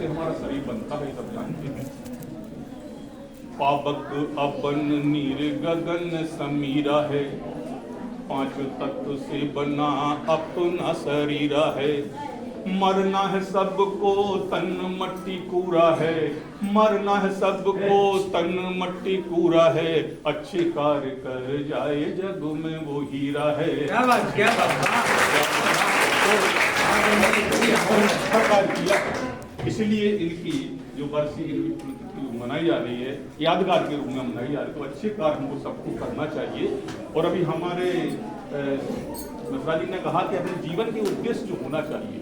से हमारा शरीर बनता है, सब जानते हैं। पावक अपन नीर गगन समीरा है, 5 तत्व से बना अपना शरीरा है। मरना है सबको तन मट्टी कूरा है, मरना है सबको तन मट्टी कूरा है। अच्छे कार्य कर जाए जग में वो हीरा है। क्या बात, क्या बात। इसलिए इनकी जो बरसी मनाई जा रही है, यादगार के रूप में मनाई जा रही है। तो अच्छे कार्य हमको सबको करना चाहिए। और अभी हमारे मिश्रा जी ने कहा कि अपने जीवन के उद्देश्य जो होना चाहिए,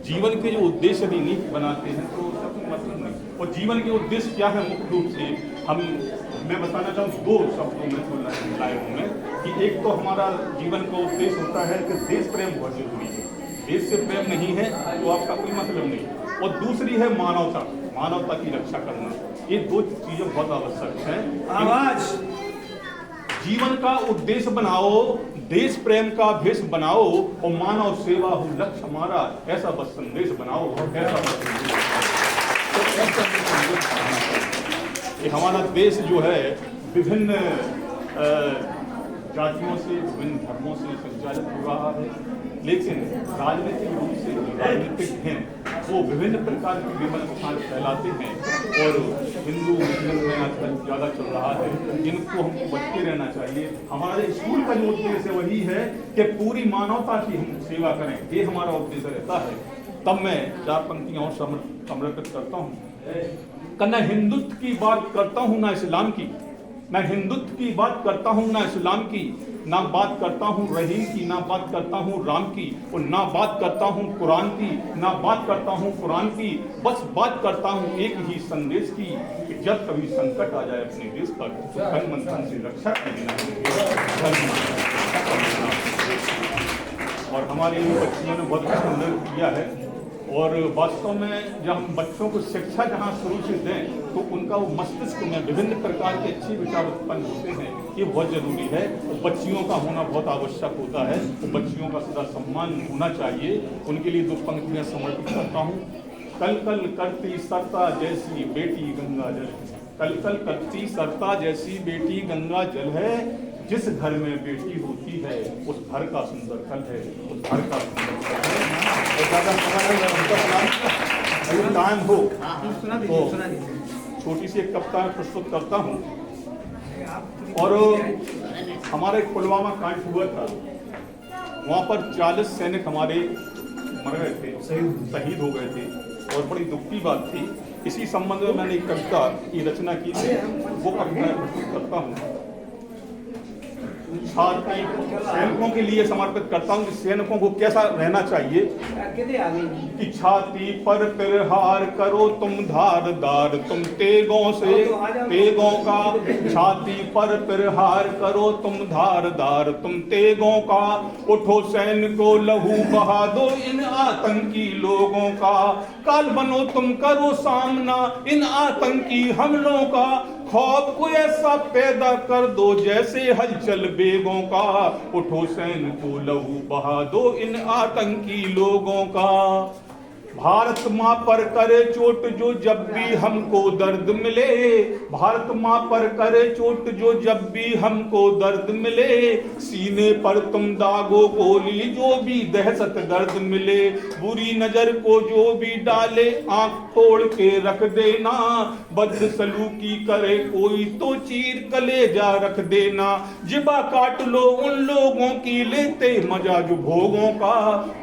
जीवन के जो उद्देश्य यदि नहीं बनाते हैं तो सब मतलब नहीं। और जीवन के उद्देश्य क्या है मुख्य रूप से मैं बताना चाहूँ 2 शब्दों में लाए हूँ मैं, कि एक तो हमारा जीवन का उद्देश्य होता है कि देश प्रेम बहुत जरूरी है। देश से प्रेम नहीं है तो आपका कोई मतलब नहीं। और दूसरी है मानवता, मानवता की रक्षा करना। ये 2 चीजें बहुत आवश्यक हैं। आवाज जीवन का उद्देश्य बनाओ, देश प्रेम का भेष बनाओ और मानव सेवा हो लक्ष्य हमारा, ऐसा बस संदेश बनाओ। ऐसा बस ये हमारा देश जो है विभिन्न जातियों से, विभिन्न धर्मों से संचालित हो रहा है, लेकिन राजनीतिक रूप से राजनीतिक हैं वो विभिन्न प्रकार की विमर्शाएं फैलाते हैं। और हिंदू मुस्लिम में आजकल ज़्यादा चल रहा है, जिनको हमको बचते रहना चाहिए। हमारे स्कूल का जो उद्देश्य वही है कि पूरी मानवता की हम सेवा करें, ये हमारा उद्देश्य रहता है। तब मैं 4 पंक्तियां और समर्पित करता हूँ। कि न हिंदुत्व की बात करता हूँ ना इस्लाम की, मैं हिंदुत्व की बात करता हूँ ना इस्लाम की, ना बात करता हूँ रहीम की, ना बात करता हूँ राम की, और ना बात करता हूँ कुरान की, ना बात करता हूँ कुरान की। बस बात करता हूँ एक ही संदेश की, कि जब कभी संकट आ जाए अपने देश पर तो तन मन धन से रक्षा करना है। और हमारे बच्चियों ने बहुत सुंदर किया है। और वास्तव में जब हम बच्चों को शिक्षा जहाँ शुरू से दें तो उनका वो मस्तिष्क में विभिन्न प्रकार के अच्छे विचार उत्पन्न होते हैं, ये बहुत जरूरी है। तो बच्चियों का होना बहुत आवश्यक होता है। तो बच्चियों का सदा सम्मान होना चाहिए। उनके लिए 2 पंक्तियाँ समर्पित करता हूँ। कल कल करती सरता जैसी बेटी गंगा जल, कल कल करती सरता जैसी बेटी गंगा जल है। जिस घर में बेटी होती है उस घर का सुंदर कल है, उस घर का सुंदर कल है। और ज़्यादा टाइम हो तो छोटी सी एक कविता प्रस्तुत करता हूँ। और हमारे पुलवामा कांड हुआ था, वहाँ पर 40 सैनिक हमारे मर गए थे, शहीद हो गए थे, और बड़ी दुख की बात थी। इसी संबंध में मैंने एक कविता की रचना की थी, वो कविता प्रस्तुत करता हूँ। छाती सैनिकों के लिए समर्पित करता हूँ कि सैनिकों को कैसा रहना चाहिए। कि छाती पर प्रहार करो तुम धारदार, तुम तेगों से तेगों का, छाती पर प्रहार करो तुम धारदार तुम तेगों का। उठो सैनिकों लहू बहा दो इन आतंकी लोगों का, काल बनो तुम करो सामना इन आतंकी हमलों का। खौफ को ऐसा पैदा कर दो जैसे हलचल बेगों का, उठो सैनिकों लहू बहा दो इन आतंकी लोगों का। भारत माँ पर करे चोट जो जब भी हमको दर्द मिले, भारत माँ पर करे चोट जो जब भी हमको दर्द मिले। सीने पर तुम दागो गोली जो भी दहशत गर्द मिले, बुरी नजर को जो भी डाले आंख तोड़ के रख देना। बदसलूकी करे कोई तो चीर कलेजा रख देना, जिबा काट लो उन लोगों की लेते मजा जो भोगों का।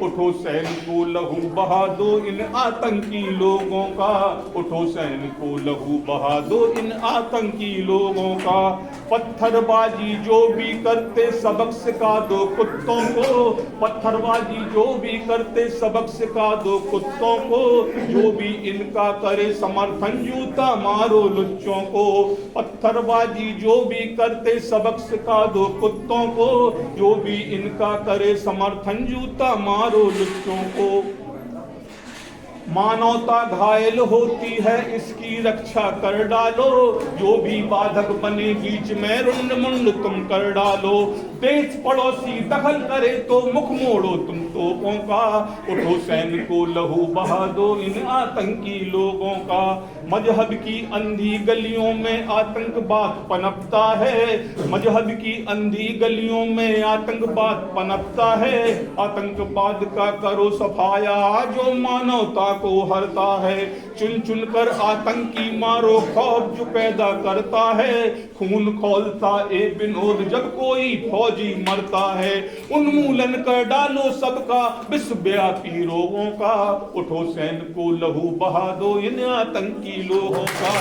उठो सैनिकों लहू बहा दो इन आतंकी लोगों का, उठो सैनिकों लहू बहा दो इन आतंकी लोगों का। पत्थरबाजी जो भी करते सबक सिखा दो कुत्तों को, पत्थरबाजी जो भी करते सबक सिखा दो कुत्तों को। जो भी इनका करे समर्थन जूता मारो लुच्चों को, पत्थरबाजी जो भी करते सबक सिखा दो कुत्तों को। जो भी इनका करे समर्थन जूता मारो लुच्चों को। मानवता घायल होती है, इसकी रक्षा कर डालो। जो भी बाधक बने बीच में रुंड मुंड तुम कर डालो। देश पड़ोसी दखल करे तो मुख मोड़ो तुम तोपों का। उठो सैनिकों लहू बहा दो इन आतंकी लोगों का। मजहब की अंधी गलियों में आतंकवाद पनपता है। मजहब की अंधी गलियों में आतंकवाद पनपता है। आतंकवाद का करो सफाया जो मानवता को हरता है। चुन चुन कर आतंकी मारो खौफ जो पैदा करता है। खून खौलता ए विनोद जब कोई फौजी मरता है। उन्मूलन कर डालो सबका विश्वव्यापी रोगों का। उठो सैनिकों लहू बहा दो इन आतंकी लोगों का।